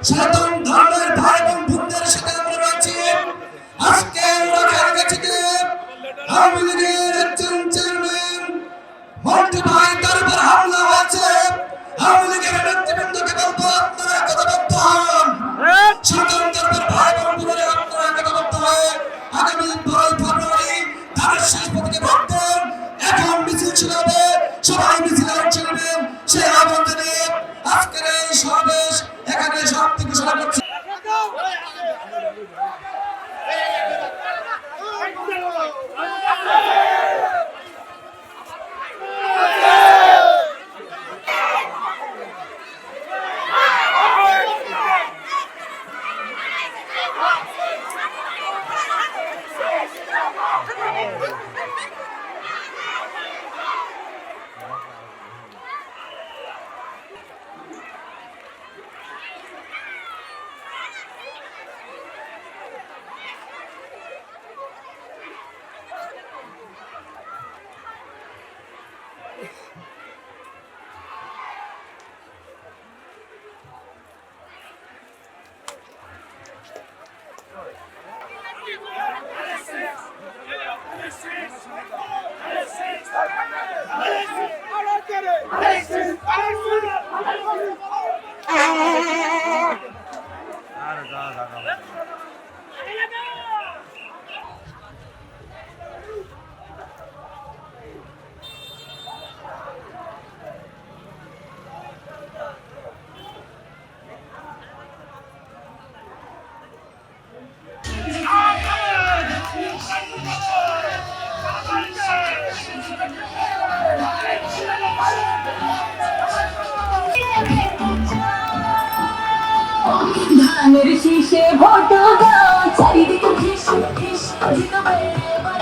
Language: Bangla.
সনাতন ধর্মের ভাই বন্ধুদের সাথে আমরা রয়েছি। আজকে রাখারগাছিতে আওয়ামী লীগের একজন চেয়ারম্যান মন্টু ভাই তার উপর হামলা হয়েছে। আওয়ামী লীগের নেতৃবৃন্দকে বলবো আপনারা একতাবদ্ধ হন। সনাতন ধর্মের ভাই বন্ধুরা আপনারা একতাবদ্ধ হয়ে আগামী 12 ফেব্রুয়ারি ধানের শেষ প্রতীকে ভোট দেন। এখন মিছিল শুরু হবে, সবাই মিছিলে অংশ নেবেন সেই আহ্বান জানিয়ে আজকের এই সমাবেশ এখানে সমাপ্তি ঘোষণা করছি। ধানের শীষে ভোট দাও, চারিদিকে খিস খিস জিতবে এবার।